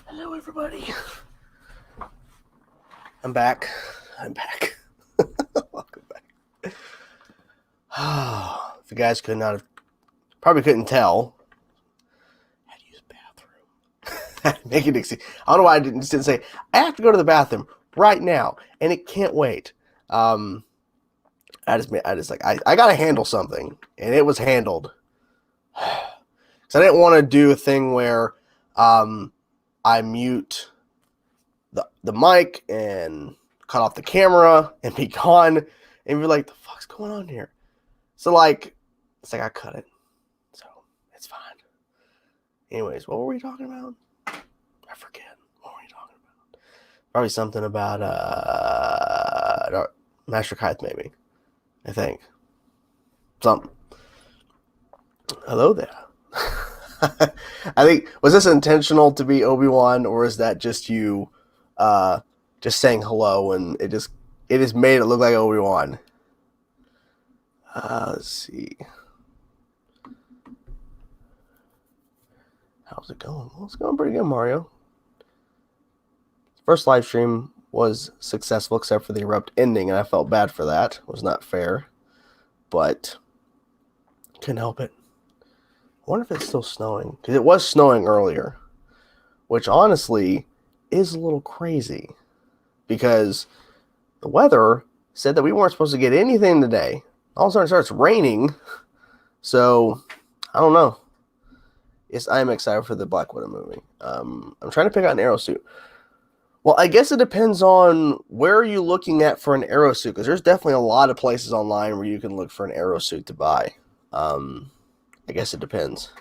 Hello, everybody. I'm back. Welcome back. If you guys probably couldn't tell, I had to use the bathroom. Make it easy. I don't know why I didn't say, I have to go to the bathroom right now, and it can't wait. I got to handle something, and it was handled. Because I didn't want to do a thing where I mute the mic and cut off the camera and be gone and be like, the fuck's going on here? So it's like I cut it. So it's fine. Anyways, what were we talking about? I forget. What were we talking about? Probably something about Master Kythe, maybe. I think. Something. Hello there. I think, was this intentional to be Obi-Wan, or is that just you just saying hello and it just made it look like Obi-Wan? Let's see. How's it going? Well, it's going pretty good, Mario. First live stream was successful except for the abrupt ending, and I felt bad for that. It was not fair, but couldn't help it. I wonder if it's still snowing, because it was snowing earlier, which honestly is a little crazy, because the weather said that we weren't supposed to get anything today. All of a sudden it starts raining, so I don't know. Yes, I am excited for the Black Widow movie. I'm trying to pick out an arrow suit. Well, I guess it depends on where are you looking at for an arrow suit, because there's definitely a lot of places online where you can look for an arrow suit to buy. I guess it depends. Do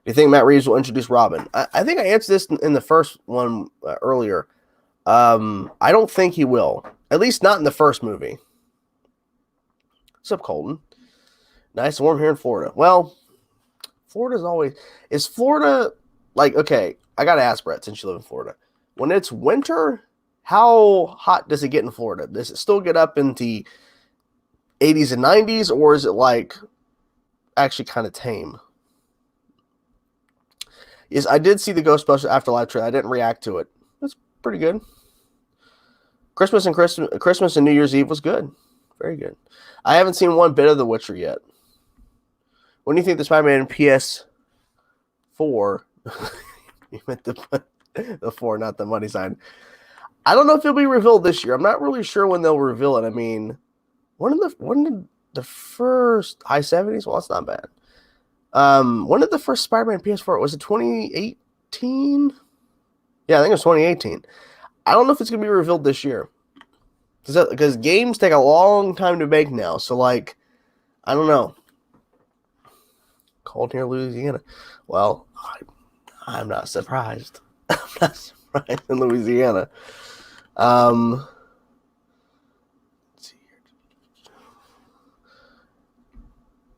you think Matt Reeves will introduce Robin? I think I answered this in the first one earlier. I don't think he will. At least not in the first movie. What's up, Colton? Nice and warm here in Florida. Well, Florida's always... Is Florida... okay, I got to ask Brett, since you live in Florida. When it's winter, how hot does it get in Florida? Does it still get up into 80s and 90s, or is it actually kind of tame? Yes, I did see the Ghostbusters Afterlife trailer. I didn't react to it. It's pretty good. Christmas and New Year's Eve was good. Very good. I haven't seen one bit of The Witcher yet. When do you think the Spider-Man PS4? You meant the 4, not the money sign. I don't know if it'll be revealed this year. I'm not really sure when they'll reveal it. I mean, when did the first high 70s? Well, that's not bad. When did the first Spider-Man PS4? Was it 2018? Yeah, I think it was 2018. I don't know if it's going to be revealed this year. Because games take a long time to make now. So, I don't know. Cold here, Louisiana. Well, I'm not surprised. I'm not surprised in Louisiana. Let's see here.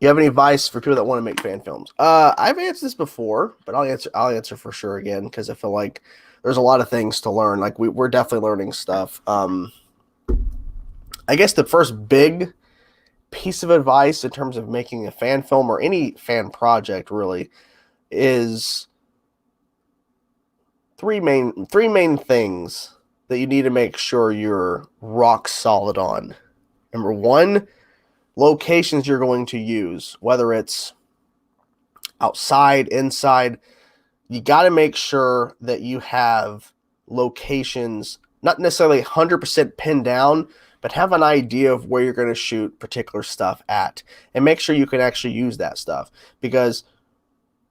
You have any advice for people that want to make fan films? I've answered this before, but I'll answer for sure again, because I feel like there's a lot of things to learn. We're definitely learning stuff. I guess the first big piece of advice in terms of making a fan film or any fan project really is three main things that you need to make sure you're rock solid on. Number one, locations you're going to use, whether it's outside, inside. You got to make sure that you have locations, not necessarily 100% pinned down, but have an idea of where you're going to shoot particular stuff at, and make sure you can actually use that stuff. Because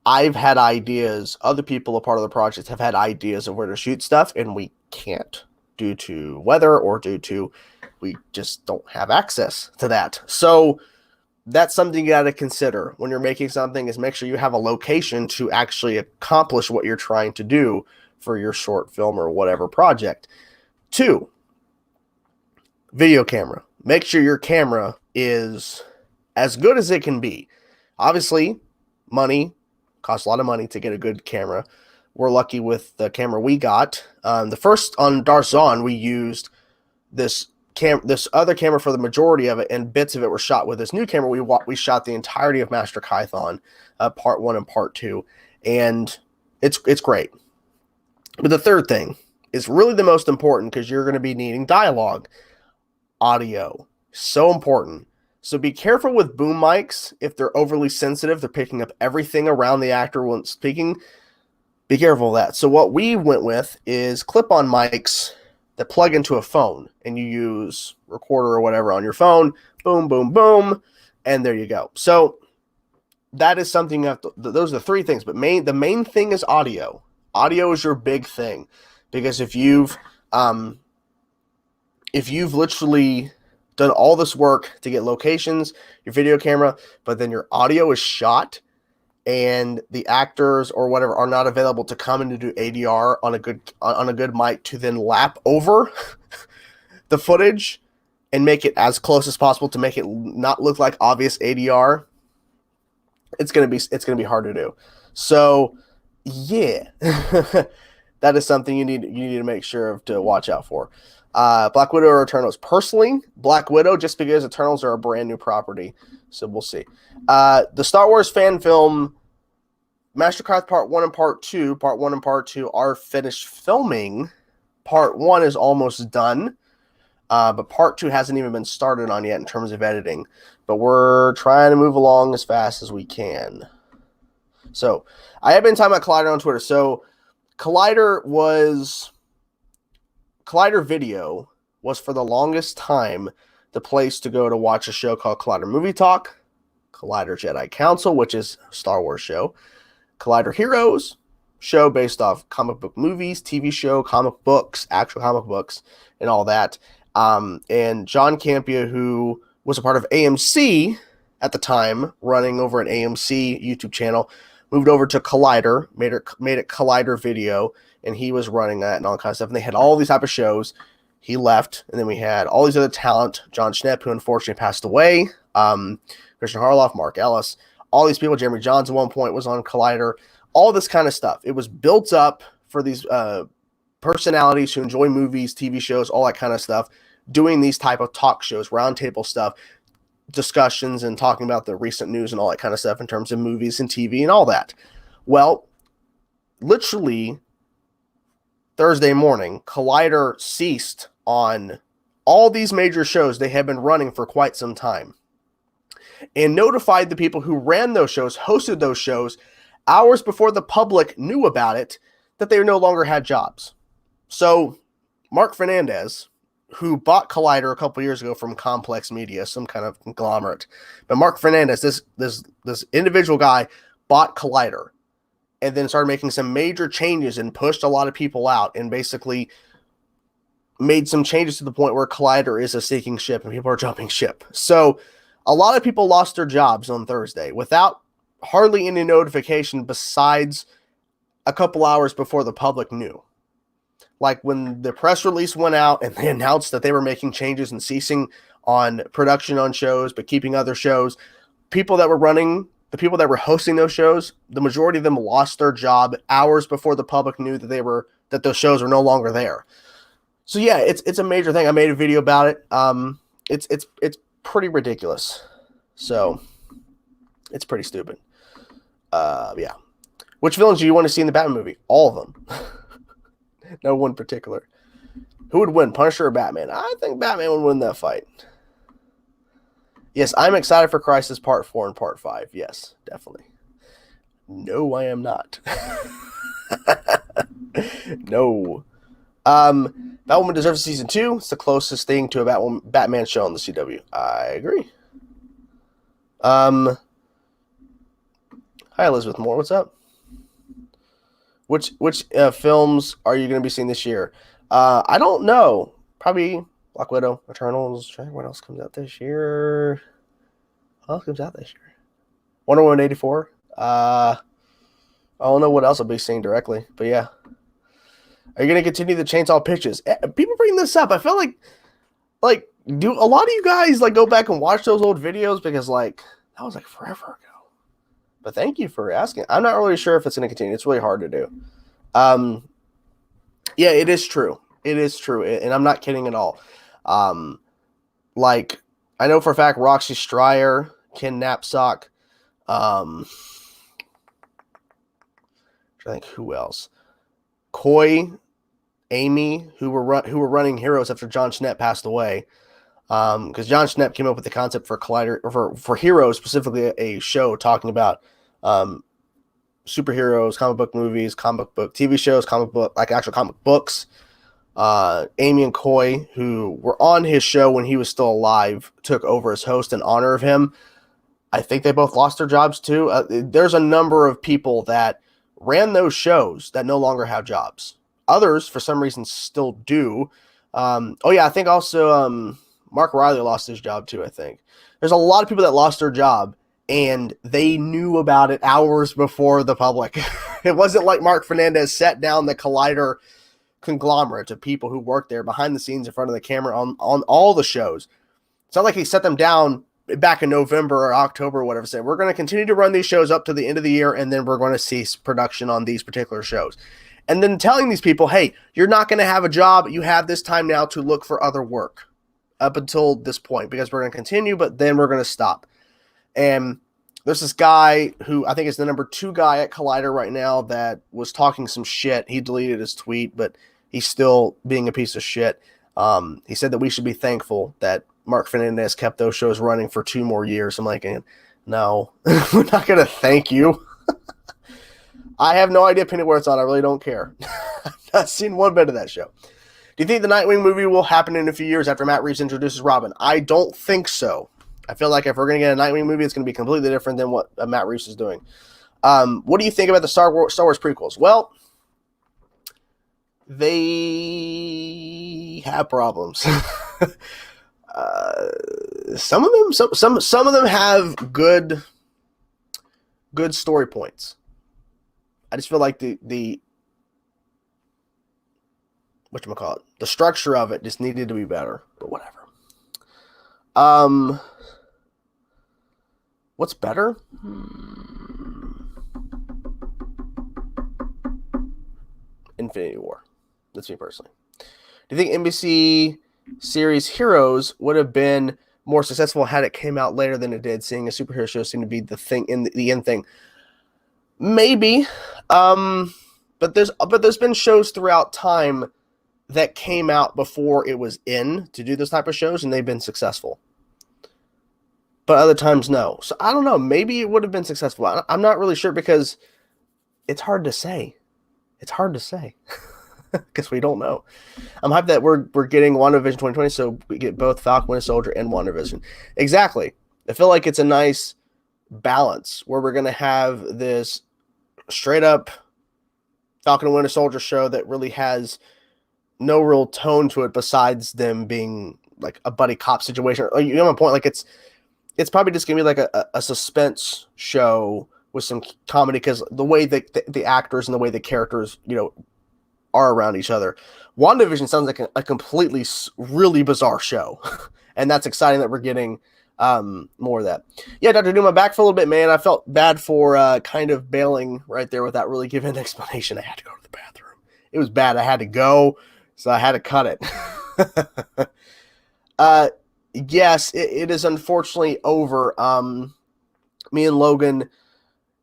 I've had ideas, other people a part of the project have had ideas of where to shoot stuff, and we can't due to weather or due to we just don't have access to that. So that's something you got to consider when you're making something, is make sure you have a location to actually accomplish what you're trying to do for your short film or whatever project. 2, video camera. Make sure your camera is as good as it can be. Obviously, money costs a lot of money to get a good camera. We're lucky with the camera we got. The first on Darzon, we used this other camera for the majority of it, and bits of it were shot with this new camera. We shot the entirety of Master Kythe on, part 1 and part 2, and It's great. But the third thing is really the most important because you're going to be needing dialogue, audio. So important. So be careful with boom mics if they're overly sensitive. They're picking up everything around the actor when speaking. Be careful of that. So what we went with is clip-on mics that plug into a phone, and you use recorder or whatever on your phone. Boom, boom, boom, and there you go. So that is something you have to, those are the three things. But the main thing is audio. Audio is your big thing, because if you've literally done all this work to get locations, your video camera, but then your audio is shot and the actors or whatever are not available to come in to do ADR on a good mic to then lap over the footage and make it as close as possible to make it not look like obvious ADR, it's gonna be hard to do. So yeah, that is something you need to make sure to watch out for. Black Widow or Eternals? Personally, Black Widow, just because Eternals are a brand new property. So we'll see. The Star Wars fan film Mastercraft Part 1 and Part 2. Part 1 and Part 2 are finished filming. Part 1 is almost done. But Part 2 hasn't even been started on yet in terms of editing. But we're trying to move along as fast as we can. So I have been talking about Collider on Twitter. So Collider Video was for the longest time the place to go to watch a show called Collider Movie Talk, Collider Jedi Council, which is a Star Wars show, Collider Heroes, show based off comic book movies, TV show, comic books, actual comic books, and all that. And John Campea, who was a part of AMC at the time, running over an AMC YouTube channel, moved over to Collider, made it Collider Video, and he was running that and all that kind of stuff. And they had all these type of shows. He left, and then we had all these other talent. John Schnepp, who unfortunately passed away. Christian Harloff, Mark Ellis, all these people. Jeremy Johns at one point was on Collider. All this kind of stuff. It was built up for these personalities who enjoy movies, TV shows, all that kind of stuff, doing these type of talk shows, roundtable stuff, discussions, and talking about the recent news and all that kind of stuff in terms of movies and TV and all that. Well, literally Thursday morning, Collider ceased on all these major shows they had been running for quite some time and notified the people who ran those shows, hosted those shows, hours before the public knew about it, that they no longer had jobs. So Mark Fernandez, who bought Collider a couple years ago from Complex Media, some kind of conglomerate, but Mark Fernandez, this individual guy, bought Collider and then started making some major changes and pushed a lot of people out and basically made some changes to the point where Collider is a sinking ship and people are jumping ship. So a lot of people lost their jobs on Thursday without hardly any notification besides a couple hours before the public knew. Like when the press release went out and they announced that they were making changes and ceasing on production on shows, but keeping other shows, the people that were hosting those shows, the majority of them lost their job hours before the public knew that those shows were no longer there. So yeah, it's a major thing. I made a video about it. It's pretty ridiculous. So it's pretty stupid. Yeah. Which villains do you want to see in the Batman movie? All of them. No one particular. Who would win, Punisher or Batman? I think Batman would win that fight. Yes, I'm excited for Crisis Part 4 and Part 5. Yes, definitely. No, I am not. No. Batwoman deserves a season 2. It's the closest thing to a Batman show on the CW. I agree. Hi, Elizabeth Moore. What's up? Which films are you going to be seeing this year? I don't know. Probably Black Widow, Eternals. What else comes out this year? What else comes out this year? Wonder Woman 84. I don't know what else I'll be seeing directly, but yeah. Are you going to continue the Chainsaw pitches? People bring this up. I feel like do a lot of you guys like go back and watch those old videos because like that was like forever ago. But thank you for asking. I'm not really sure if it's going to continue. It's really hard to do. Yeah, it is true. It is true. And I'm not kidding at all. Like, I know for a fact Roxy Stryer, Ken Knapsack, trying I think who else? Coy, Amy, who were running Heroes after John Schnepp passed away. Because John Schnepp came up with the concept for Collider, or for Heroes, specifically a show talking about superheroes, comic book movies, comic book TV shows, actual comic books. Amy and Coy, who were on his show when he was still alive, took over as host in honor of him. I think they both lost their jobs too. There's a number of people that ran those shows that no longer have jobs. Others, for some reason, still do. I think also Mark Riley lost his job too, I think. There's a lot of people that lost their job, and they knew about it hours before the public. It wasn't like Mark Fernandez sat down the Collider conglomerate of people who worked there behind the scenes in front of the camera on all the shows. It's not like he set them down back in November or October or whatever, said, we're going to continue to run these shows up to the end of the year, and then we're going to cease production on these particular shows. And then telling these people, hey, you're not going to have a job. You have this time now to look for other work up until this point, because we're going to continue, but then we're going to stop. And there's this guy who I think is the number 2 guy at Collider right now that was talking some shit. He deleted his tweet, but he's still being a piece of shit. He said that we should be thankful that Mark Fernandez kept those shows running for 2 more years. I'm like, no, we're not going to thank you. I have no idea Pennyworth's on. I really don't care. I've not seen one bit of that show. Do you think the Nightwing movie will happen in a few years after Matt Reeves introduces Robin? I don't think so. I feel like if we're going to get a Nightwing movie, it's going to be completely different than what Matt Reeves is doing. What do you think about the Star Wars prequels? Well, they have problems. Some of them have good story points. I just feel like the whatchamacallit, the structure of it just needed to be better, but whatever. What's better? Infinity War. That's me personally. Do you think NBC series Heroes would have been more successful had it came out later than it did, seeing a superhero show seem to be the thing in the end thing? Maybe. But there's been shows throughout time that came out before it was in to do those type of shows, and they've been successful. But other times, no. So I don't know. Maybe it would have been successful. I'm not really sure, because it's hard to say. It's hard to say because we don't know. I'm hyped that we're getting WandaVision 2020, so we get both Falcon Winter Soldier and WandaVision. Exactly. I feel like it's a nice balance where we're going to have this straight up Falcon and Winter Soldier show that really has no real tone to it besides them being like a buddy cop situation. You know my point? Like it's probably just gonna be like a suspense show with some comedy, because the way that the actors and the way the characters, are around each other. WandaVision sounds like a completely really bizarre show, and that's exciting that we're getting more of that. Yeah, Dr. Doom, my back for a little bit, man. I felt bad for kind of bailing right there without really giving an explanation. I had to go to the bathroom. It was bad. I had to go, so I had to cut it. Yes, it is unfortunately over. Me and Logan,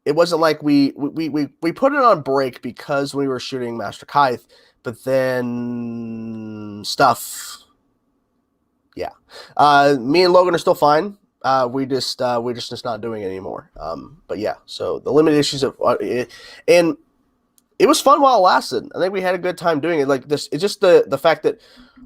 it wasn't like we put it on break because we were shooting Master Kythe, but then stuff. Yeah. Me and Logan are still fine. We're just not doing it anymore. But yeah, so the limited issues of and it was fun while it lasted. I think we had a good time doing it. Like this, it's just the fact that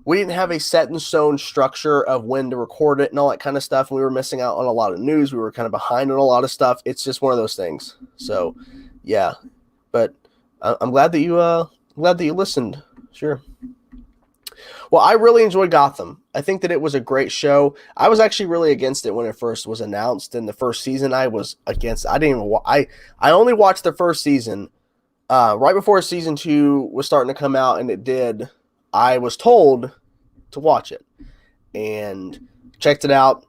we didn't have a set in stone structure of when to record it and all that kind of stuff. We were missing out on a lot of news. We were kind of behind on a lot of stuff. It's just one of those things. So yeah, but I'm glad that you listened. Sure. Well, I really enjoyed Gotham. I think that it was a great show. I was actually really against it when it first was announced. In the first season, I was against. I didn't even. I only watched the first season. Right before season 2 was starting to come out, and it did. I was told to watch it and checked it out.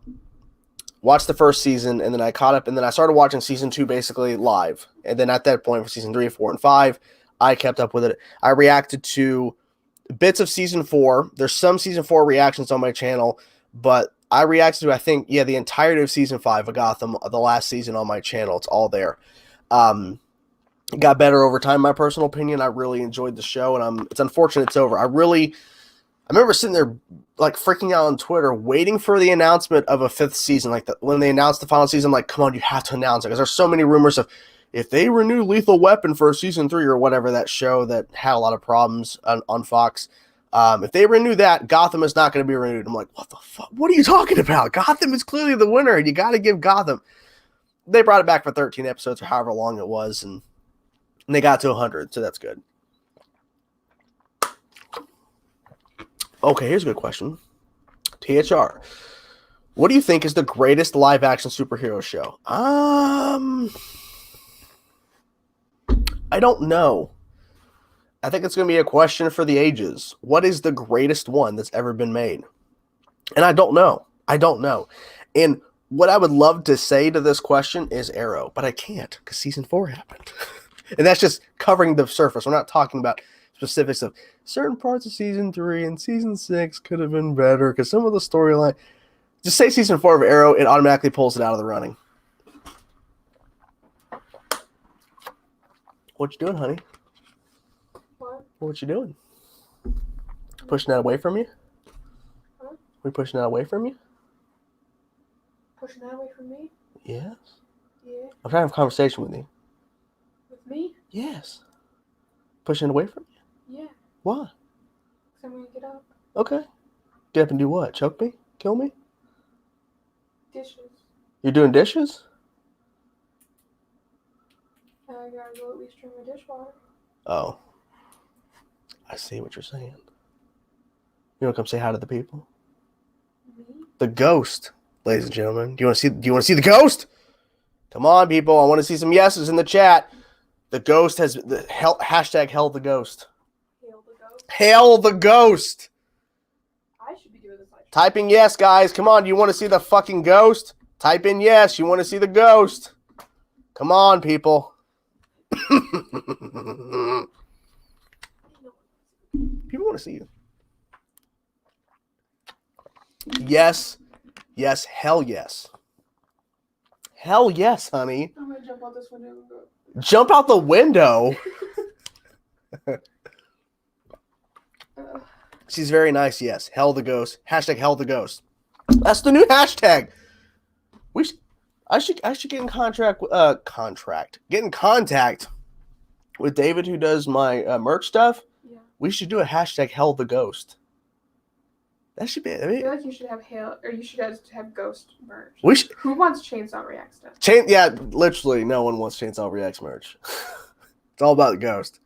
Watched the first season, and then I caught up, and then I started watching season 2 basically live. And then at that point, for season 3, 4, and 5, I kept up with it. I reacted to bits of season 4. There's some season 4 reactions on my channel, but I reacted to, I think, the entirety of season 5 of Gotham, the last season on my channel. It's all there. It got better over time, my personal opinion. I really enjoyed the show, and it's unfortunate it's over. I remember sitting there like freaking out on Twitter, waiting for the announcement of a 5th season. Like when they announced the final season, I'm like, come on, you have to announce it, because there's so many rumors of if they renew Lethal Weapon for season 3 or whatever, that show that had a lot of problems on Fox. If they renew that, Gotham is not going to be renewed. I'm like, what the fuck? What are you talking about? Gotham is clearly the winner, and you got to give Gotham. They brought it back for 13 episodes or however long it was, and they got to 100, so that's good. Okay, here's a good question. THR. What do you think is the greatest live-action superhero show? I don't know. I think it's going to be a question for the ages. What is the greatest one that's ever been made? And I don't know. And what I would love to say to this question is Arrow, but I can't because season 4 happened. And that's just covering the surface. We're not talking about specifics of certain parts of season 3 and season 6 could have been better because some of the storyline. Just say season 4 of Arrow, it automatically pulls it out of the running. What you doing, honey? What you doing? Pushing that away from you? Huh? We pushing that away from you? Pushing that away from me? Yes. Yeah. I'm trying to have a conversation with you. With me? Yes. Pushing it away from you? Yeah. Why? Because I'm going to get up. Okay. Get up and do what? Choke me? Kill me? Dishes. You're doing dishes? I gotta go at least turn my dishwater. Oh. I see what you're saying. You want to come say hi to the people? Me? The ghost, ladies and gentlemen. Do you want to see the ghost? Come on, people. I want to see some yeses in the chat. The ghost has the hashtag Hail the Ghost. Hail the ghost? Hail the Ghost. I should be doing this. Typing yes, guys. Come on. Do you want to see the fucking ghost? Type in yes. You want to see the ghost. Come on, people. People want to see you. Yes. Yes. Hell yes. Hell yes, honey. I'm going to jump out this window and go. Jump out the window? She's very nice, yes. Hell the Ghost. Hashtag Hell the Ghost. That's the new hashtag. I should get in get in contact with David, who does my merch stuff. Yeah. We should do a hashtag Hell the Ghost. That should be. I feel like you should have hail, or you should guys have ghost merch. Who wants Chainsaw React stuff? Yeah, literally, no one wants Chainsaw Reacts merch. It's all about the ghost.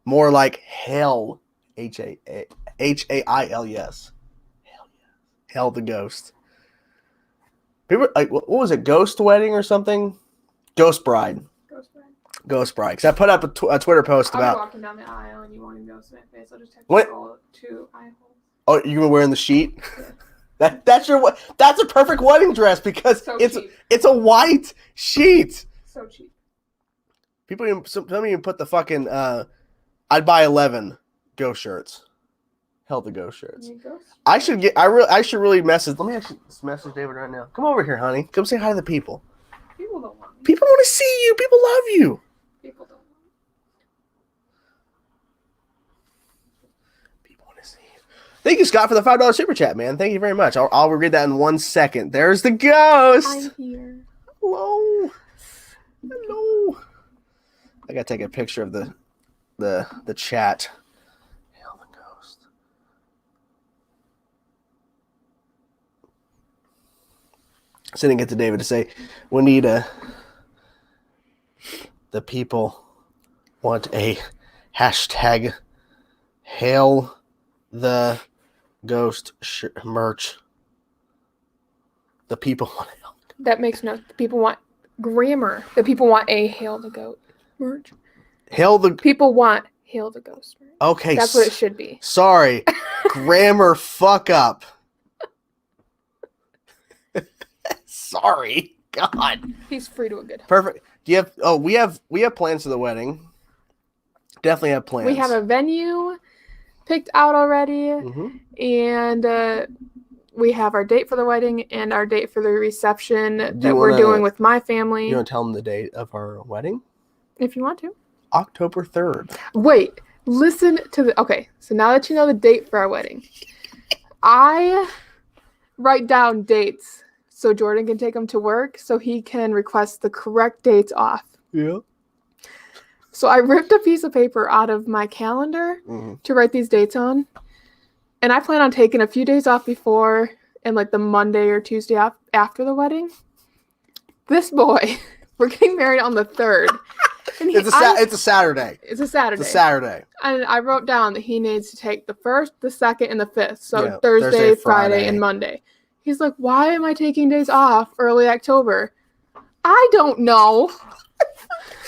More like Hell, Hail, yes. Hell the Ghost. People like, what was it? Ghost Wedding or something? Ghost Bride. Ghost Bride. Because I put up a Twitter post about. I'll be walking down the aisle and you won't even notice my face. I'll just have What? to go to eye holes. Oh, you were wearing the sheet? Yeah. That's a perfect wedding dress because So it's a white sheet. So cheap. Some even put the fucking I'd buy 11 ghost shirts. Hell the ghost shirts. I should really message. Let me actually message David right now. Come over here, honey. Come say hi to the people. People don't want me. People want to see you. People love you. People don't want me. People want to see you. Thank you, Scott, for the $5 super chat, man. Thank you very much. I'll read that in 1 second. There's the ghost. I'm here. Hello. I gotta take a picture of the chat. Hell the ghost. Sending it to David to say, Juanita, the people want a hashtag Hail the Ghost merch. The people want it. That makes no. The people want grammar. The people want a Hail the Goat merch. People want Hail the Ghost merch. Okay. That's what it should be. Sorry. Grammar fuck up. Sorry. God. He's free to a good. Perfect. Do you have we have plans for the wedding. Definitely have plans. We have a venue picked out already. Mm-hmm. And we have our date for the wedding and our date for the reception that we're doing with my family. You want to tell them the date of our wedding? If you want to. October 3rd. Wait, listen to the... Okay, so now that you know the date for our wedding, I write down dates so Jordan can take them to work so he can request the correct dates off. Yeah. So I ripped a piece of paper out of my calendar to write these dates on. And I plan on taking a few days off before and like the Monday or Tuesday after the wedding. This boy, we're getting married on the 3rd. And it's a Saturday. It's a Saturday. It's a Saturday. And I wrote down that he needs to take the 1st, the 2nd, and the 5th. So Thursday, Friday, and Monday. He's like, why am I taking days off early October? I don't know.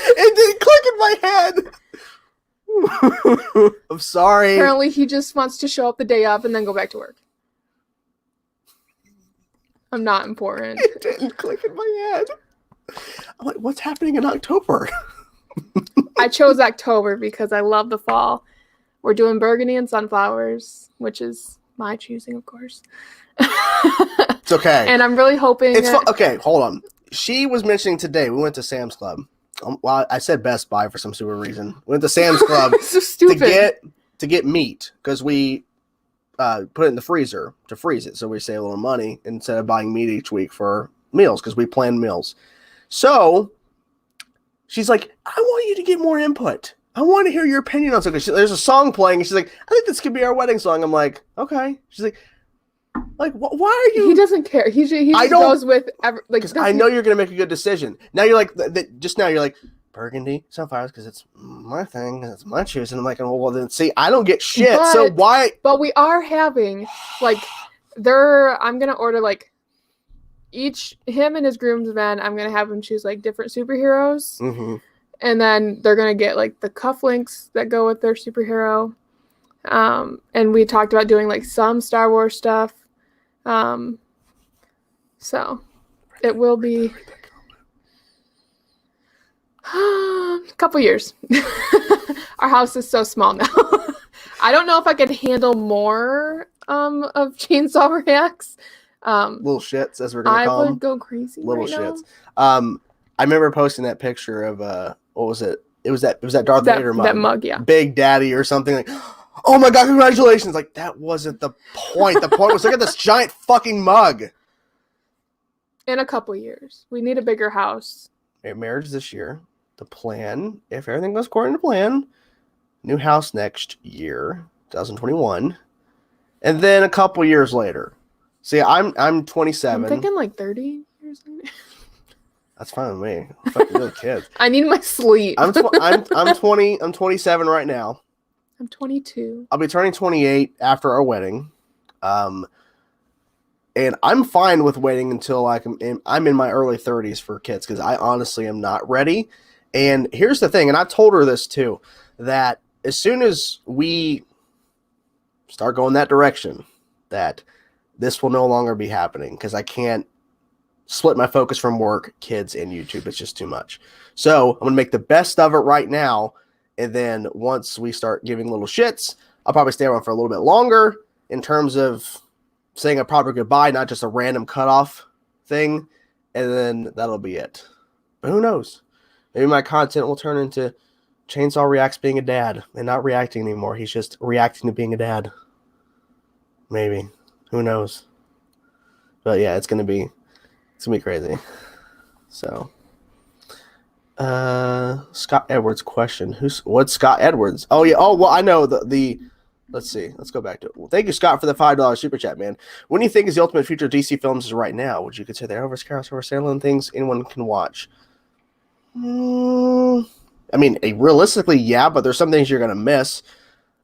It didn't click in my head. I'm sorry. Apparently, he just wants to show up the day of and then go back to work. I'm not important. It didn't click in my head. I'm like, what's happening in October? I chose October because I love the fall. We're doing burgundy and sunflowers, which is my choosing, of course. It's okay. And I'm really hoping... Okay, hold on. She was mentioning today, we went to Sam's Club. Well, I said Best Buy for some stupid reason. We went to Sam's Club so stupid. to get meat because we put it in the freezer to freeze it, so we save a little money instead of buying meat each week for meals because we plan meals. So she's like, I want you to get more input. I want to hear your opinion on something. There's a song playing, and she's like, I think this could be our wedding song. I'm like, okay. She's like, why are you? He doesn't care. He just goes with because I know you're gonna make a good decision. Now you're like, just now you're like burgundy sunflowers because it's my thing, it's my choice, and I'm like, well then see, I don't get shit. So why? But we are having I'm gonna order like him and his groomsmen. I'm gonna have him choose like different superheroes, and then they're gonna get like the cufflinks that go with their superhero. And we talked about doing like some Star Wars stuff. So it will be a couple years. Our house is so small now. I don't know if I could handle more of chainsaw reacts. Little shits, as we're gonna call them. I would go crazy. Little right shits. Now. I remember posting that picture of what was it? It was that Darth Vader mug. That mug, yeah. Big Daddy or something like. Oh my God, congratulations. Like, that wasn't the point. The point was, look at this giant fucking mug. In a couple years. We need a bigger house. Marriage this year. The plan, if everything goes according to plan, new house next year, 2021. And then a couple years later. See, I'm 27. I'm thinking like 30 years later. That's fine with me. I'm fucking good kids. I need my sleep. I'm 20. I'm 27 right now. I'm 22. I'll be turning 28 after our wedding. And I'm fine with waiting until I'm in my early 30s for kids because I honestly am not ready. And here's the thing, and I told her this too, that as soon as we start going that direction, that this will no longer be happening because I can't split my focus from work, kids, and YouTube. It's just too much. So I'm going to make the best of it right now. And then once we start giving little shits, I'll probably stay around for a little bit longer in terms of saying a proper goodbye, not just a random cutoff thing. And then that'll be it. But who knows? Maybe my content will turn into Chainsaw Reacts being a dad and not reacting anymore. He's just reacting to being a dad. Maybe. Who knows? But yeah, it's gonna be crazy. So Scott Edwards question. What's Scott Edwards? Oh yeah. Oh well, I know the let's see. Let's go back to it. Well, thank you, Scott, for the $5 super chat, man. What do you think is the ultimate future of DC films is right now? Would you consider Arrowverse, Arrowverse, standalone things anyone can watch? I mean, realistically, yeah, but there's some things you're gonna miss.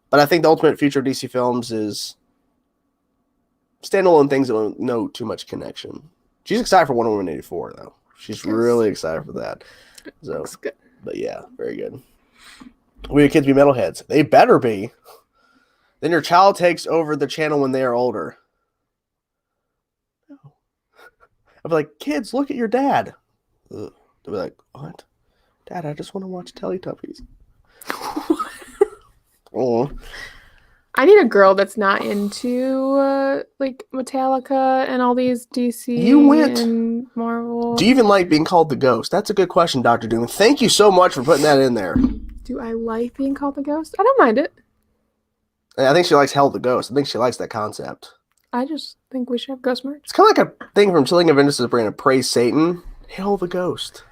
But I think the ultimate future of DC films is standalone things that don't know too much connection. She's excited for Wonder Woman 84, though. She's really excited for that. So, looks good. But yeah, very good. Will your kids be metalheads? They better be. Then your child takes over the channel when they are older. No. I'll be like, kids, look at your dad. Ugh. They'll be like, what? Dad, I just want to watch Teletubbies. Oh. I need a girl that's not into like Metallica and all these DC You went. and Marvel. Do you even like being called the Ghost? That's a good question, Dr. Doom. Thank you so much for putting that in there. Do I like being called the Ghost? I don't mind it. I think she likes Hell the Ghost. I think she likes that concept. I just think we should have ghost merch. It's kind of like a thing from Chilling Adventures brand of Praise Satan. Hail the Ghost.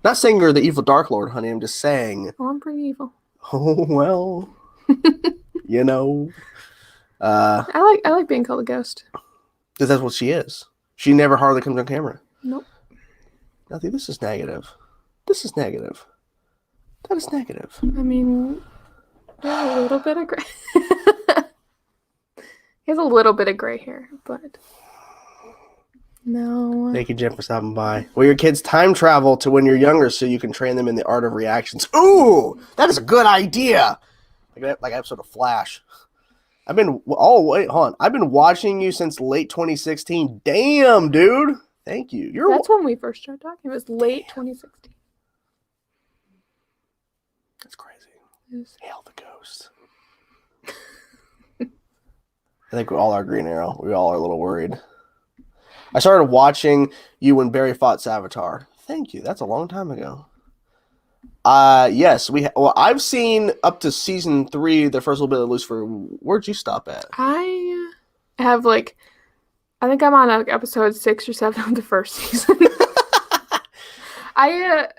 Not saying you're the evil Dark Lord, honey. I'm just saying. Oh, I'm pretty evil. Oh, well. You know. I like being called a ghost. Because that's what she is. She never hardly comes on camera. Nope. Nothing. This is negative. This is negative. That is negative. I mean, there's a little bit of gray. He has a little bit of gray hair, but no. Thank you, Jen, for stopping by. Will your kids time travel to when you're younger so you can train them in the art of reactions? Ooh, that is a good idea. Like episode of Flash. I've been hold on. I've been watching you since late 2016. Damn, dude. Thank you. That's when we first started talking. It was late 2016. That's crazy. Yes. Hail the Ghost. I think we all are Green Arrow. We all are a little worried. I started watching you when Barry fought Savitar. Thank you. That's a long time ago. Yes, I've seen up to season 3, the first little bit of Lucifer. Where'd you stop at? I have I think I'm on episode 6 or 7 of the first season. I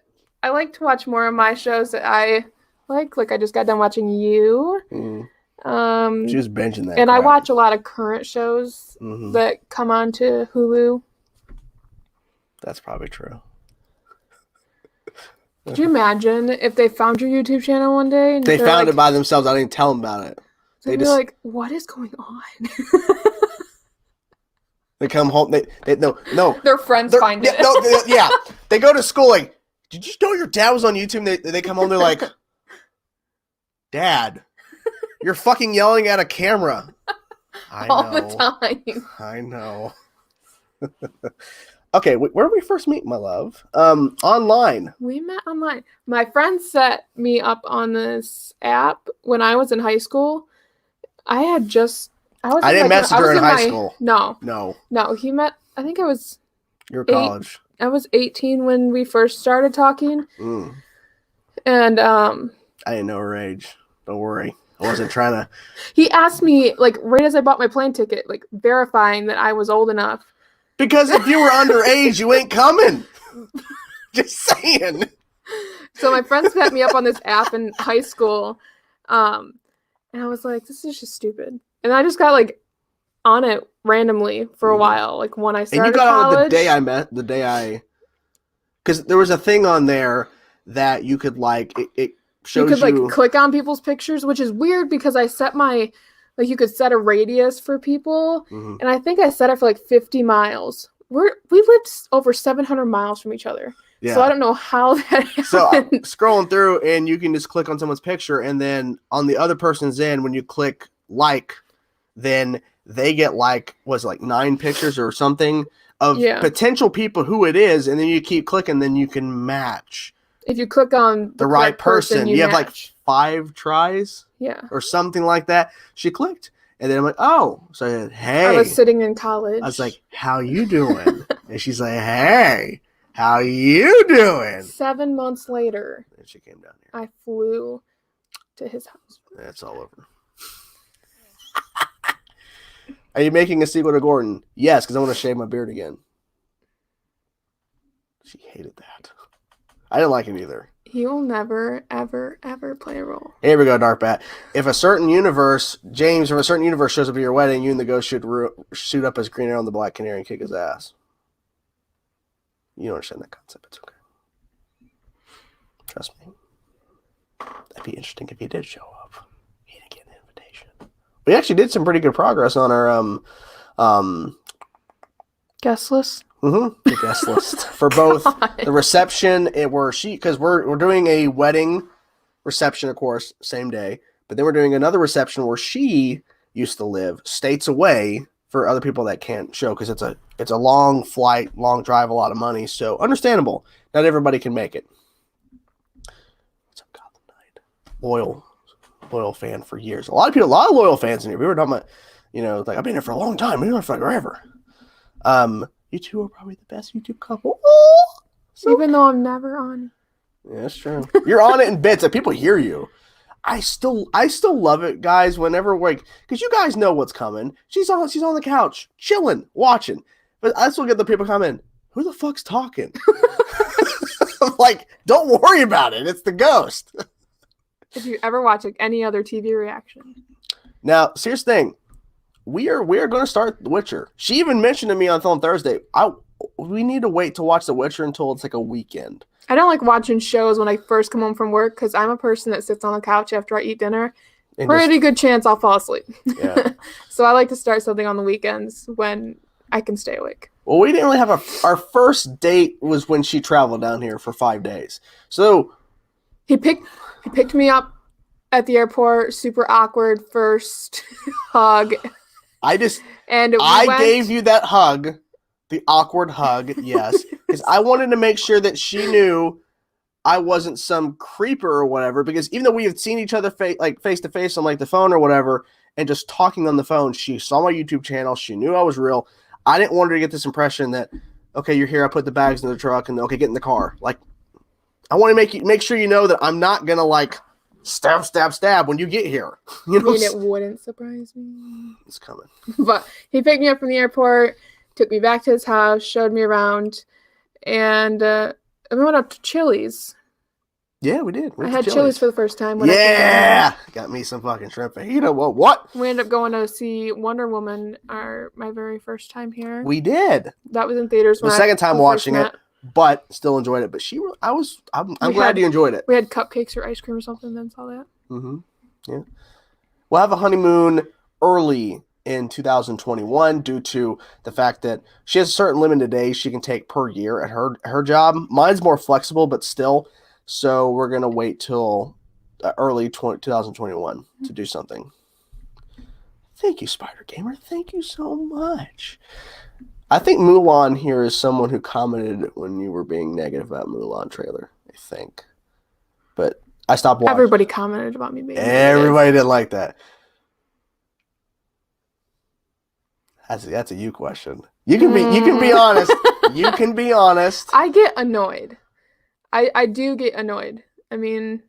like to watch more of my shows that I like. Like I just got done watching You. She was benching that. And crap. I watch a lot of current shows that come on to Hulu. That's probably true. Could you imagine if they found your YouTube channel one day? And they found it by themselves. I didn't tell them about it. They'd be like, "What is going on?" They come home. They no. Their friends find it. Yeah. They go to school like, did you know your dad was on YouTube? And they come home. They're like, Dad, you're fucking yelling at a camera. All the time. I know. Okay, where did we first meet, my love? Online. We met online. My friend set me up on this app when I was in high school. I didn't message her in high school. No. He met. I think I was. You're college. I was 18 when we first started talking. And I didn't know her age. Don't worry. I wasn't trying to. He asked me right as I bought my plane ticket, verifying that I was old enough. Because if you were underage, you ain't coming. Just saying. So my friend set me up on this app in high school. And I was like, this is just stupid. And I just got on it randomly for a while. When I started college. And you got on it the day I because there was a thing on there that you could it shows you could click on people's pictures, which is weird because I set my you could set a radius for people, and I think I set it for 50 miles. We lived over 700 miles from each other, so I don't know how that happened. So I'm scrolling through, and you can just click on someone's picture, and then on the other person's end, when you click then they get 9 pictures or something of potential people who it is, and then you keep clicking, then you can match. If you click on the right person, you have 5 tries. Yeah. Or something like that. She clicked. And then I'm like, oh. So I said, hey. I was sitting in college. I was like, how you doing? And she's like, hey, how you doing? 7 months later. And she came down here. I flew to his house. That's all over. Are you making a sequel to Gordon? Yes, because I want to shave my beard again. She hated that. I didn't like it either. He will never, ever, ever play a role. Here we go, Dark Bat. If a certain universe shows up at your wedding, you and the ghost should suit up as Green Arrow and the Black Canary and kick his ass. You don't understand that concept. It's okay. Trust me. That'd be interesting if he did show up. He didn't get an invitation. We actually did some pretty good progress on our guest list. The guest list for both the reception because we're doing a wedding reception, of course, same day, but then we're doing another reception where she used to live states away for other people that can't show because it's a long flight, long drive, a lot of money, so understandable. Not everybody can make it. What's up, Gotham Knight? Loyal loyal fan for years. A lot of loyal fans in here. We were talking about, like I've been here for a long time. We've been here for like forever. You two are probably the best YouTube couple. Oh, even though I'm never on. Yeah, that's true. You're on it in bits, and people hear you. I still love it, guys. Whenever because you guys know what's coming. She's on the couch, chilling, watching. But I still get the people coming. Who the fuck's talking? I'm like, don't worry about it. It's the ghost. If you ever watch any other TV reaction. Now, serious thing. We are going to start The Witcher. She even mentioned to me on Film Thursday, we need to wait to watch The Witcher until it's like a weekend. I don't like watching shows when I first come home from work because I'm a person that sits on the couch after I eat dinner. Pretty good chance I'll fall asleep. Yeah. So I like to start something on the weekends when I can stay awake. Well, we didn't really have our first date was when she traveled down here for 5 days. So he picked me up at the airport, super awkward first hug. I gave you that hug, the awkward hug, yes, because I wanted to make sure that she knew I wasn't some creeper or whatever. Because even though we had seen each other face to face on like the phone or whatever, and just talking on the phone, she saw my YouTube channel. She knew I was real. I didn't want her to get this impression that, okay, you're here. I put the bags in the truck, and okay, get in the car. Like, I want to make sure you know that I'm not gonna like stab when you get here. You know, it wouldn't surprise me. It's coming. But he picked me up from the airport, took me back to his house, showed me around, and we went up to Chili's. Yeah, we did. I had Chili's for the first time. Got me some fucking shrimp fajita. Well, what? We ended up going to see Wonder Woman, my very first time here. We did. That was in theaters. The second time watching it, but still enjoyed it. But I'm glad you enjoyed it. We had cupcakes or ice cream or something, then saw that. Mm-hmm. Yeah. We'll have a honeymoon early in 2021 due to the fact that she has a certain limited days she can take per year at her job. Mine's more flexible, but still. So we're going to wait till early 2021 to do something. Thank you, Spider Gamer. Thank you so much. I think Mulan here is someone who commented when you were being negative about Mulan trailer, I think. But I stopped watching. Everybody commented about me being negative. Everybody didn't like that. That's a you question. You can be honest. You can be honest. I get annoyed. I do get annoyed. I mean,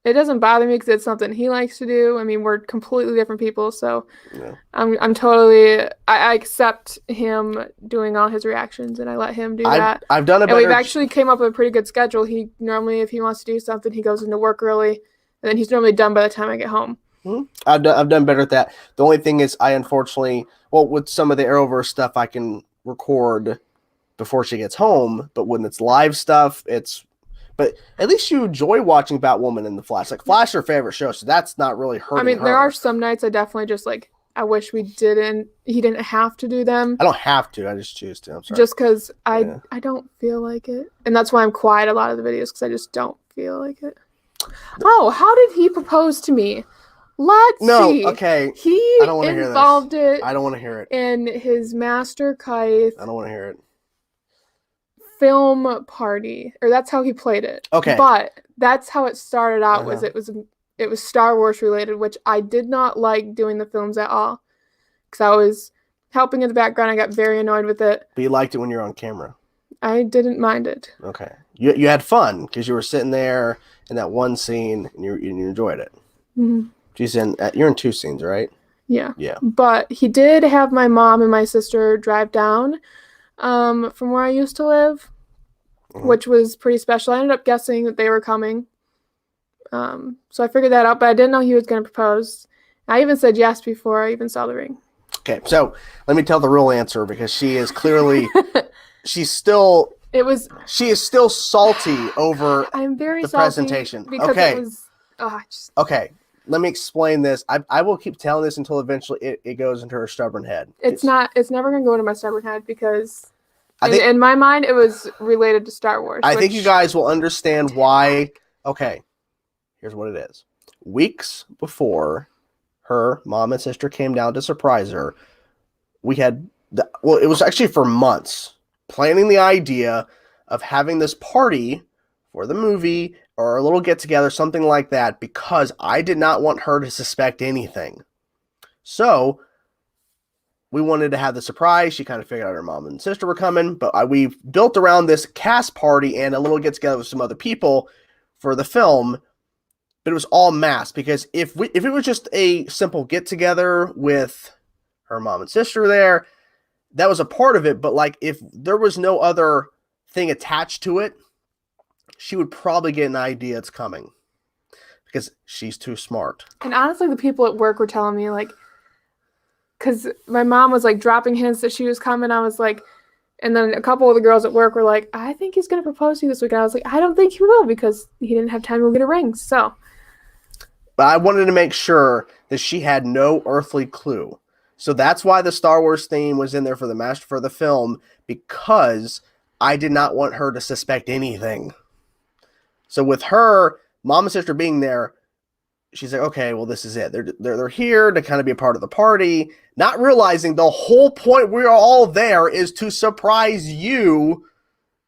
it doesn't bother me because it's something he likes to do. I mean, we're completely different people, so yeah. I'm totally. I accept him doing all his reactions, and I let him do that. I've done a better. And we've actually came up with a pretty good schedule. He normally, if he wants to do something, he goes into work early, and then he's normally done by the time I get home. Mm-hmm. I've done better at that. The only thing is, I unfortunately, with some of the Arrowverse stuff, I can record before she gets home, but when it's live stuff, but at least you enjoy watching Batwoman and the Flash. Like, Flash is her favorite show, so that's not really hurting I mean, her. There are some nights I definitely just I wish he didn't have to do them. I don't have to, I just choose to. I'm sorry. Just because I don't feel like it. And that's why I'm quiet a lot of the videos, because I just don't feel like it. Oh, how did he propose to me? Let's see. Okay. I don't want to hear this. Involved it. I don't want to hear it. In his Master Kythe. I don't want to hear it. Film party, or that's how he played it. Okay. But that's how it started out. It was Star Wars related, which I did not like doing the films at all, because I was helping in the background. I got very annoyed with it. But you liked it when you were on camera. I didn't mind it. Okay. You had fun because you were sitting there in that one scene and you enjoyed it. Mm-hmm. You're in 2 scenes, right? Yeah. Yeah. But he did have my mom and my sister drive down from where I used to live, which was pretty special. I ended up guessing that they were coming. So I figured that out, but I didn't know he was going to propose. I even said yes before I even saw the ring. Okay, so let me tell the real answer, because she is clearly, she is still salty over I'm very the salty presentation. Because okay. It was, okay, let me explain this. I will keep telling this until eventually it goes into her stubborn head. It's never going to go into my stubborn head, because in my mind, it was related to Star Wars. I think you guys will understand why. Okay, here's what it is. Weeks before her mom and sister came down to surprise her, we had, it was actually for months, planning the idea of having this party for the movie or a little get together, something like that, because I did not want her to suspect anything. So we wanted to have the surprise. She kind of figured out her mom and sister were coming, but we built around this cast party and a little get together with some other people for the film. But it was all masked, because if it was just a simple get together with her mom and sister there, that was a part of it. But like, if there was no other thing attached to it, she would probably get an idea it's coming, because she's too smart. And honestly, the people at work were telling me, like, because my mom was like dropping hints that she was coming. I was like, and then a couple of the girls at work were like, I think he's going to propose to you this week. And I was like, I don't think he will, because he didn't have time to go get a ring. So. But I wanted to make sure that she had no earthly clue. So that's why the Star Wars theme was in there for the film, because I did not want her to suspect anything. So with her mom and sister being there, she's like, okay, well, this is it. They're here to kind of be a part of the party, not realizing the whole point we're all there is to surprise you.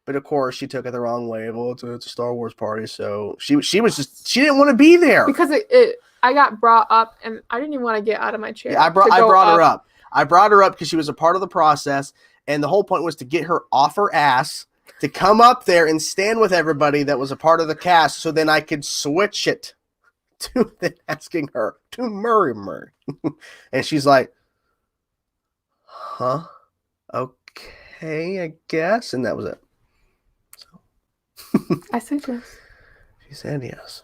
But of course, she took it the wrong way. Well, it's a Star Wars party, so she didn't want to be there, because I got brought up, and I didn't even want to get out of my chair. Yeah, I brought her up. I brought her up because she was a part of the process, and the whole point was to get her off her ass to come up there and stand with everybody that was a part of the cast, so then I could switch it to then asking her to Murray. And she's like, huh? Okay, I guess. And that was it. So I said yes. She said yes.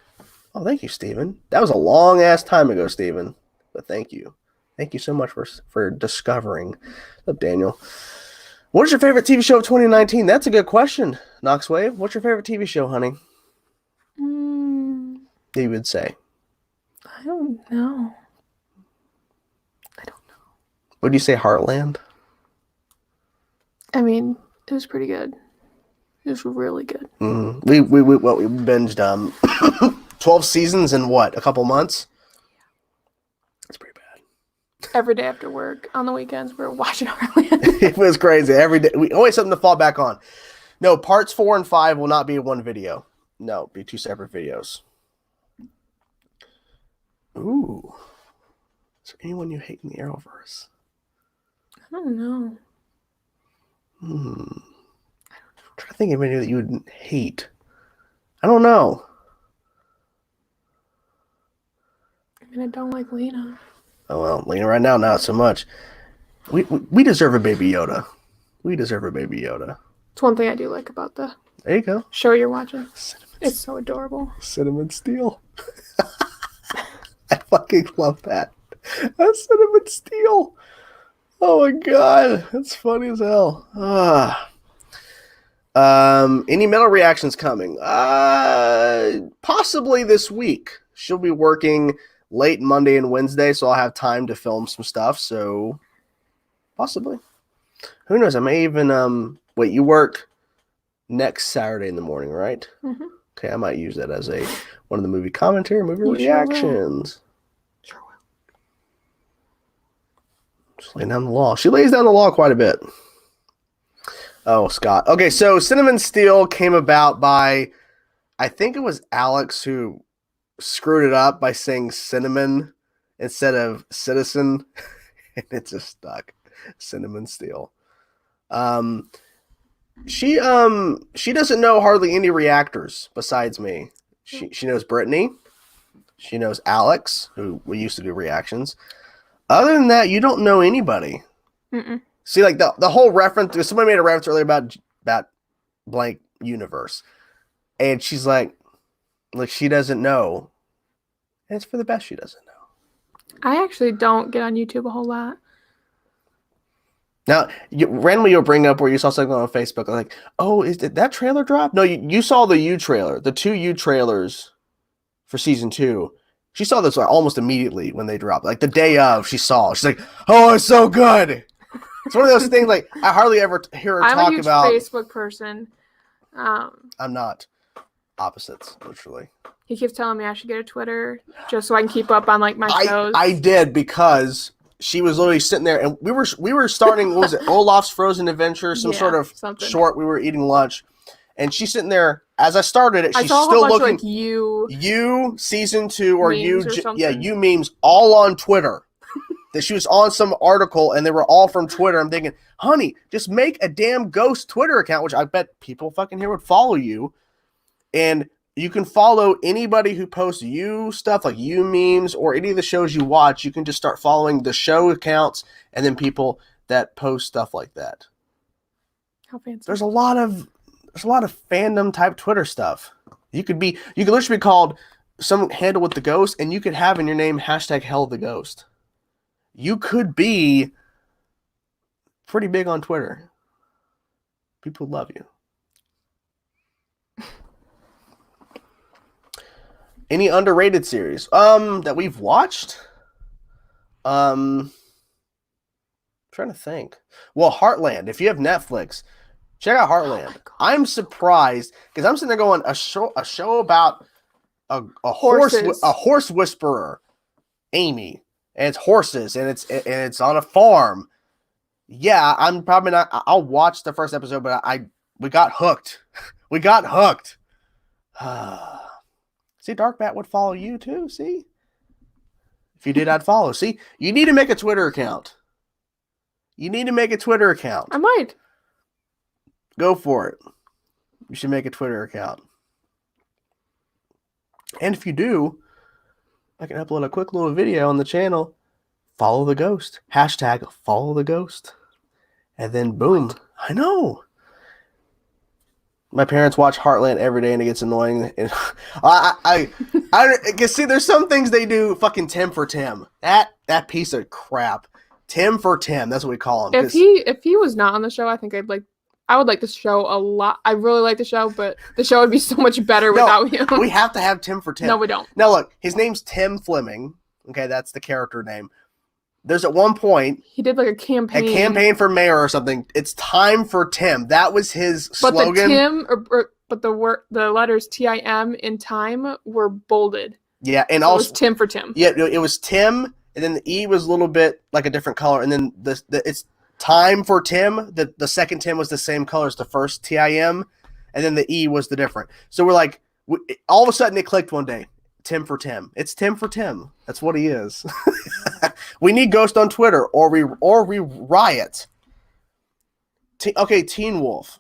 Oh, thank you, Steven. That was a long-ass time ago, Steven. But thank you. Thank you so much for discovering. What's up, Daniel? What is your favorite TV show of 2019? That's a good question, Knoxwave. What's your favorite TV show, honey? You would say. I don't know. Would you say Heartland? I mean, it was pretty good. It was really good. Mm-hmm. We binged 12 seasons in what, a couple months? That's pretty bad. Every day after work, on the weekends, we were watching Heartland. It was crazy. Every day. We always something to fall back on. No, parts 4 and 5 will not be one video. No, it'll be 2 separate videos. Ooh. Is there anyone you hate in the Arrowverse? I don't know. I'm trying to think of any that you would hate. I don't know. I mean, I don't like Lena. Oh, well, Lena right now, not so much. We deserve a Baby Yoda. We deserve a Baby Yoda. It's one thing I do like about the There you go. show you're watching. It's so adorable. Cinnamon Steel. I fucking love that. That's Cinnamon Steel. Oh my god, that's funny as hell. Any metal reactions coming? Possibly this week. She'll be working late Monday and Wednesday, so I'll have time to film some stuff. So possibly. Who knows? I may even wait. You work next Saturday in the morning, right? Mm-hmm. Okay, I might use that as one of the movie commentary, movie You reactions. Sure will. Just laying down the law. She lays down the law quite a bit. Oh, Scott. Okay, so Cinnamon Steel came about by, I think it was Alex who screwed it up by saying cinnamon instead of citizen, and it just stuck. Cinnamon Steel. She doesn't know hardly any reactors besides me. She knows Brittany. She knows Alex, who we used to do reactions. Other than that, you don't know anybody. Mm-mm. See, like the whole reference. Somebody made a reference earlier about blank universe, and she's like she doesn't know. And it's for the best she doesn't know. I actually don't get on YouTube a whole lot. Now, randomly you'll bring up where you saw something on Facebook, like, oh, did that trailer drop? No, you saw the U trailer, the 2 U trailers for season 2. She saw this almost immediately when they dropped. Like the day of, she's like, oh, it's so good. It's one of those things, like, I hardly ever hear her talk about. I'm a huge Facebook person. I'm not. Opposites, literally. He keeps telling me I should get a Twitter just so I can keep up on like my shows. I did, because she was literally sitting there, and we were starting. What was it? Olaf's Frozen Adventure, some sort of something. short. We were eating lunch, and she's sitting there as I started it. I She's saw still a bunch looking. of, like, You season 2 or memes or something. you memes all on Twitter. That she was on some article and they were all from Twitter. I'm thinking, honey, just make a damn ghost Twitter account, which I bet people fucking here would follow you. And you can follow anybody who posts you stuff like you memes or any of the shows you watch. You can just start following the show accounts and then people that post stuff like that. How fancy. There's a lot of fandom type Twitter stuff. You could literally be called some handle with the ghost, and you could have in your name #HellTheGhost. You could be pretty big on Twitter. People love you. Any underrated series that we've watched? Trying to think. Well, Heartland. If you have Netflix, check out Heartland. Oh my God. I'm surprised because I'm sitting there going a show about a horse whisperer, Amy, and it's horses and it's on a farm. Yeah, I'm probably not. I'll watch the first episode, but we got hooked. We got hooked. See, Dark Bat would follow you too. See, if you did, I'd follow. See, you need to make a Twitter account. I might. Go for it. You should make a Twitter account. And if you do, I can upload a quick little video on the channel. Follow the ghost. #FollowTheGhost. And then boom. I know. My parents watch Heartland every day and it gets annoying. And I can see there's some things they do fucking Tim for Tim. That piece of crap. Tim for Tim. That's what we call him. If he was not on the show, I think I would like the show a lot. I really like the show, but the show would be so much better without him. We have to have Tim for Tim. No, we don't. Now look, his name's Tim Fleming. Okay, that's the character name. There's at one point he did like a campaign for mayor or something. It's time for Tim. That was his slogan. But the Tim but the letters TIM in time were bolded. Yeah, and so also it was Tim for Tim. Yeah, it was Tim, and then the E was a little bit like a different color, and then it's time for Tim. The second Tim was the same color as the first TIM, and then the E was the different. So we're like, all of a sudden it clicked one day. Tim for Tim. It's Tim for Tim. That's what he is. We need Ghost on Twitter, or we riot. Teen Wolf.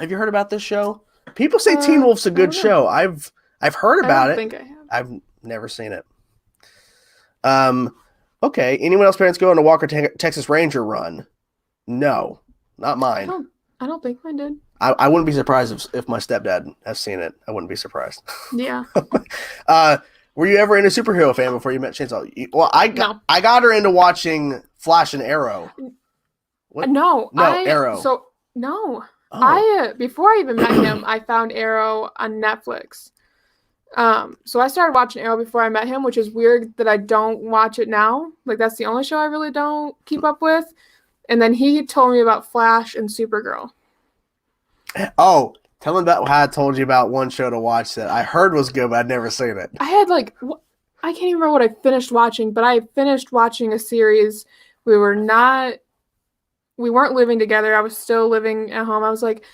Have you heard about this show? People say Teen Wolf's a good show. I've heard about it. I think I have. I've never seen it. Okay. Anyone else parents go on a Walker Texas Ranger run? No, not mine. I don't think mine did. I wouldn't be surprised if my stepdad has seen it. I wouldn't be surprised. Yeah. Were you ever into superhero fan before you met Chainsaw? Well, I got her into watching Flash and Arrow. What? No, Arrow. So no, Oh. Before I even met him, I found Arrow on Netflix. So I started watching Arrow before I met him, which is weird that I don't watch it now. Like that's the only show I really don't keep up with. And then he told me about Flash and Supergirl. Oh, tell him about how I told you about one show to watch that I heard was good, but I'd never seen it. I had I can't even remember what I finished watching, but I finished watching a series. We weren't living together. I was still living at home. I was like,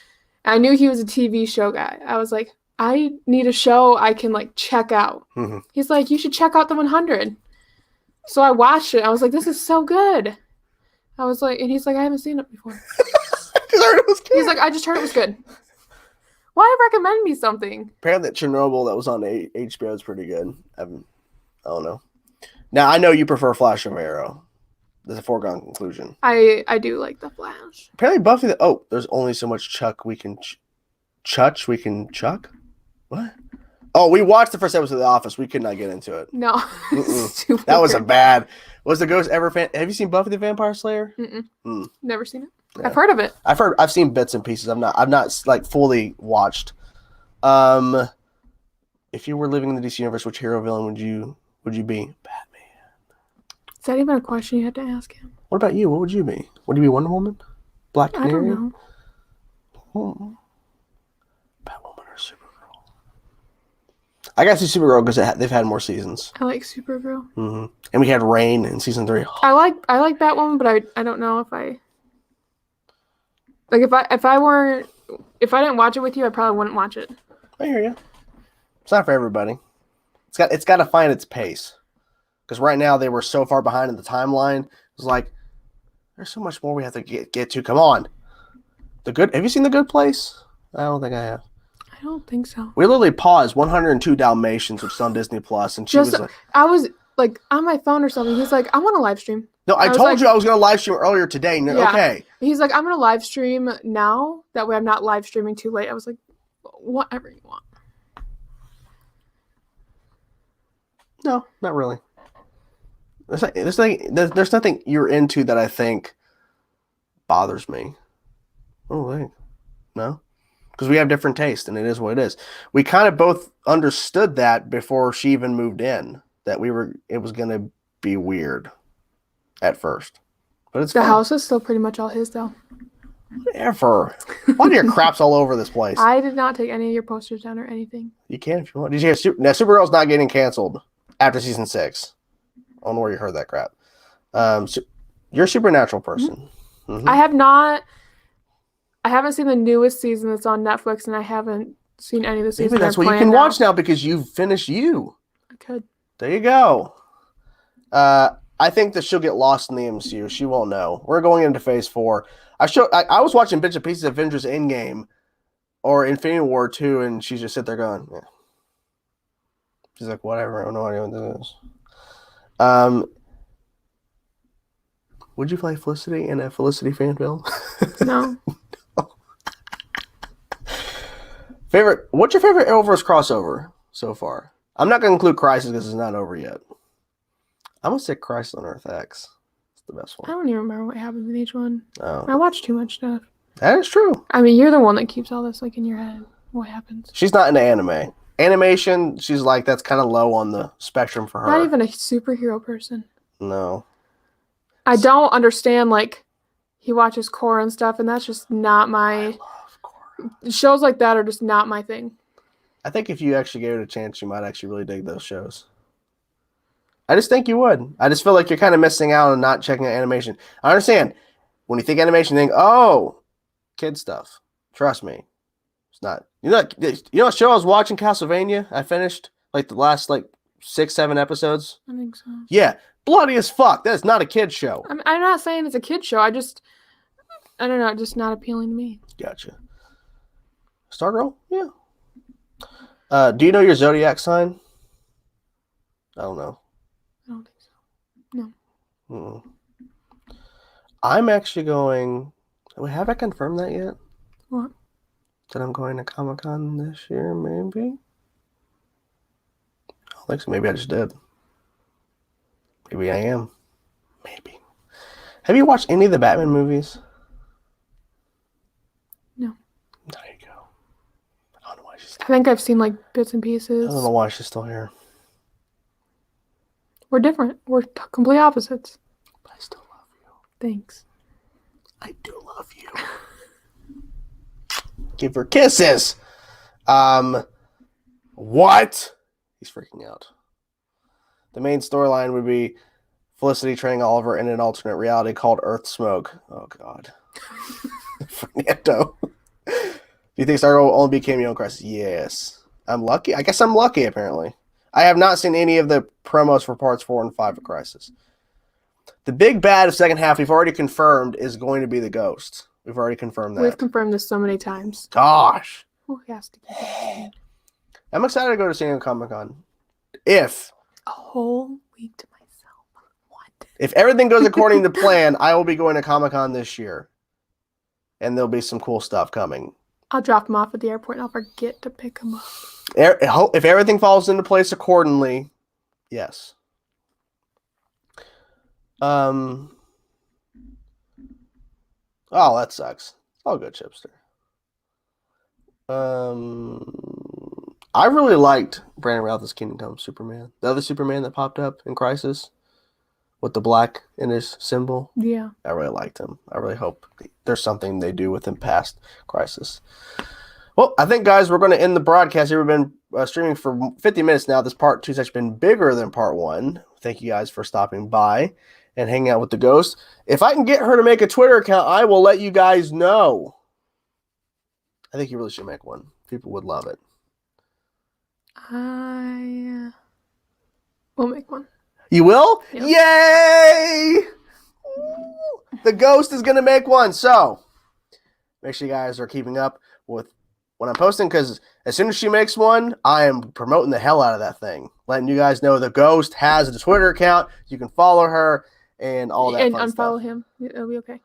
I knew he was a TV show guy. I was like, I need a show I can check out. Mm-hmm. Like, you should check out The 100. So I watched it. I was like, this is so good. I was like, and he's like, I haven't seen it before. He's like, I just heard it was good. Why recommend me something? Apparently Chernobyl that was on HBO is pretty good. I don't know. Now, I know you prefer Flash over Arrow. There's a foregone conclusion. I do like The Flash. Apparently Buffy, there's only so much Chuck we can chuck? What? Oh, we watched the first episode of The Office. We could not get into it. No. That was a bad. Was the ghost ever fan? Have you seen Buffy the Vampire Slayer? Never seen it. Yeah. I've heard of it. I've seen bits and pieces. I've not fully watched. If you were living in the DC universe, which hero villain would you be? Batman. Is that even a question you had to ask him? What about you? What would you be? Would you be Wonder Woman? Black Canary? I don't know. Batwoman or Supergirl? I got to see Supergirl because they've had more seasons. I like Supergirl. Mm-hmm. And we had Reign in season 3. I like Batwoman, but I don't know if I if I weren't if I didn't watch it with you, I probably wouldn't watch it. I hear you. It's not for everybody. It's got to find its pace. Because right now they were so far behind in the timeline. It's like there's so much more we have to get to. Come on. Have you seen The Good Place? I don't think I have. I don't think so. We literally paused 102 Dalmatians, which is on Disney Plus, and I was like on my phone or something. He's like, I want to live stream. No, I told you I was going to live stream earlier today. Yeah. Okay. He's like, I'm going to live stream now. That way I'm not live streaming too late. I was like, whatever you want. No, not really. There's nothing you're into that I think bothers me. Oh, wait. No? Because we have different taste, and it is what it is. We kind of both understood that before she even moved in, that it was going to be weird at first. But it's the fun. house is still pretty much all his, though. Whatever. Why do your crap's all over this place? I did not take any of your posters down or anything. You can if you want. Did you hear Supergirl's not getting canceled after season 6? I don't know where you heard that crap. You're a Supernatural person. Mm-hmm. I haven't seen the newest season that's on Netflix, and I haven't seen any of the seasons. Maybe that's what you can watch now because you've finished You. I could. There you go. I think that she'll get lost in the MCU. She won't know. We're going into Phase 4. I was watching bits and pieces of Avengers Endgame or Infinity War 2, and she just sit there going, yeah. She's like, whatever. I have no idea what this is. Would you play Felicity in a Felicity fan film? No. What's your favorite Arrowverse crossover so far? I'm not going to include Crisis because it's not over yet. I'm going to say Crisis on Earth X. It's the best one. I don't even remember what happens in each one. Oh. I watch too much stuff. That is true. I mean, you're the one that keeps all this like in your head. What happens? She's not into anime. Animation, she's like, that's kind of low on the spectrum for her. Not even a superhero person. No. I don't understand, like, he watches Korra and stuff, and that's just not my... I love Korra. Shows like that are just not my thing. I think if you actually gave it a chance, you might actually really dig those shows. I just think you would. I just feel like you're kind of missing out on not checking out animation. I understand. When you think animation, you think, oh, kid stuff. Trust me. It's not. You know what show I was watching, Castlevania? I finished like the last 6-7 episodes. I think so. Yeah. Bloody as fuck. That is not a kid's show. I'm not saying it's a kid show. I don't know. It's just not appealing to me. Gotcha. Stargirl? Yeah. Do you know your zodiac sign? I don't know. I don't think so. No. Mm-mm. I'm actually going... Have I confirmed that yet? What? That I'm going to Comic-Con this year, maybe? I don't think so. Maybe I just did. Maybe I am. Maybe. Have you watched any of the Batman movies? No. There you go. I don't know why she's... I think I've seen like bits and pieces. I don't know why she's still here. We're different. We're complete opposites. But I still love you. Thanks. I do love you. Give her kisses. What? He's freaking out. The main storyline would be Felicity training Oliver in an alternate reality called Earth Smoke. Oh, God. Fernando. Do you think Stargirl will only be cameo in Crisis? Yes. I'm lucky. I guess I'm lucky, apparently. I have not seen any of the promos for parts 4 and 5 of Crisis. The big bad of second half we've already confirmed is going to be the Ghost. We've already confirmed that. We've confirmed this so many times. Gosh. Who has to keep it? I'm excited to go to San Diego Comic-Con. If A whole week to myself. What? If everything goes according to plan, I will be going to Comic-Con this year. And there'll be some cool stuff coming. I'll drop him off at the airport and I'll forget to pick him up. If everything falls into place accordingly, yes. Oh, that sucks. All good, Chipster. I really liked Brandon Routh's Kingdom Come Superman. The other Superman that popped up in Crisis with the black in his symbol. Yeah. I really liked him. I really hope there's something they do with him past Crisis. Well, I think, guys, we're going to end the broadcast. We've been streaming for 50 minutes now. This part 2 has actually been bigger than part 1. Thank you guys for stopping by and hanging out with the Ghost. If I can get her to make a Twitter account, I will let you guys know. I think you really should make one. People would love it. I will make one. You will? Yep. Yay! Ooh, the ghost is going to make one. So make sure you guys are keeping up with what I'm posting, because as soon as she makes one, I am promoting the hell out of that thing. Letting you guys know the ghost has a Twitter account. You can follow her and all that And fun unfollow stuff. him. It'll be okay.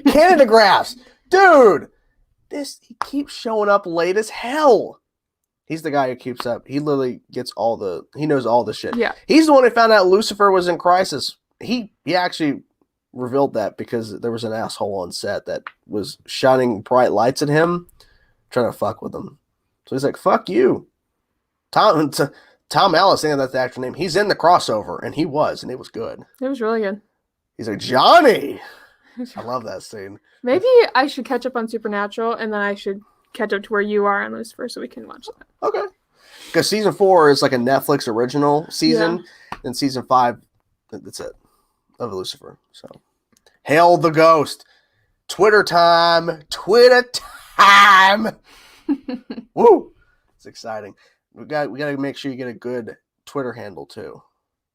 Canada graphs. Dude, he keeps showing up late as hell. He's the guy who keeps up. He literally gets he knows all the shit. Yeah. He's the one who found out Lucifer was in crisis. He actually revealed that because there was an asshole on set that was shining bright lights at him, trying to fuck with him. So he's like, fuck you. Tom Ellis, I think that's the actor name. He's in the crossover, and he was, and it was good. It was really good. He's like, Johnny! I love that scene. Maybe I should catch up on Supernatural, and then I should catch up to where you are on Lucifer so we can watch that. Okay. Because season 4 is like a Netflix original season, and season 5, that's it, of Lucifer. So, hail the ghost. Twitter time. Woo! It's exciting. We got to make sure you get a good Twitter handle too.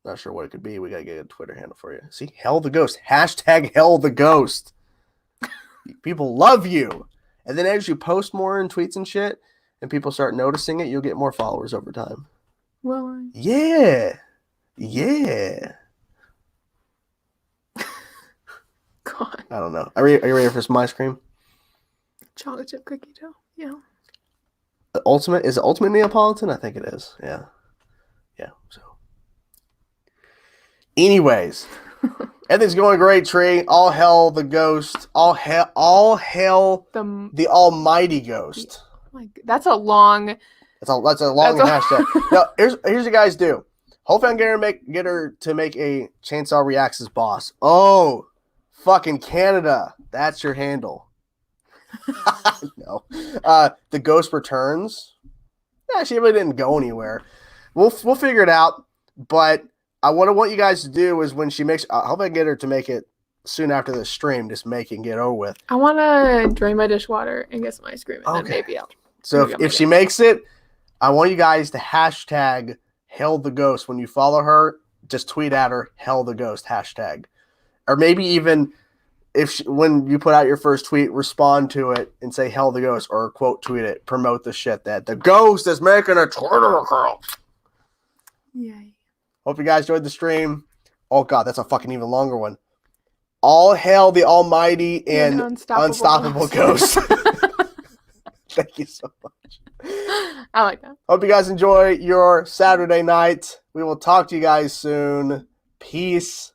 Not sure what it could be. We got to get a Twitter handle for you. See, Hell the Ghost. Hashtag Hell the Ghost. People love you. And then as you post more in tweets and shit, and people start noticing it, you'll get more followers over time. Well, Yeah. Yeah. God. I don't know. Are you ready for some ice cream? Chocolate chip cookie dough. Yeah. The ultimate? Is it Ultimate Neapolitan? I think it is. Yeah. Yeah. So. Anyways. Everything's going great, Tree. All hell the ghost. All hell the almighty ghost. That's a long. That's a long hashtag. No, here's what you guys do. Hopefully, I can get her to make a Chainsaw Reacts as boss. Oh, fucking Canada. That's your handle. No. The Ghost Returns. Yeah, she really didn't go anywhere. We'll figure it out. But what I want you guys to do is when she makes, I hope I get her to make it soon after the stream. Just make it and get over with. I want to drain my dishwater and get some ice cream, and then maybe I'll. So if she makes it, I want you guys to hashtag Hell the Ghost. When you follow her, just tweet at her Hell the Ghost hashtag. Or maybe even when you put out your first tweet, respond to it and say Hell the Ghost, or quote tweet it. Promote the shit that the ghost is making a Twitter account. Yay. Hope you guys enjoyed the stream. Oh god, that's a fucking even longer one. All hail the almighty and unstoppable ghost. Thank you so much. I like that. Hope you guys enjoy your Saturday night. We will talk to you guys soon. Peace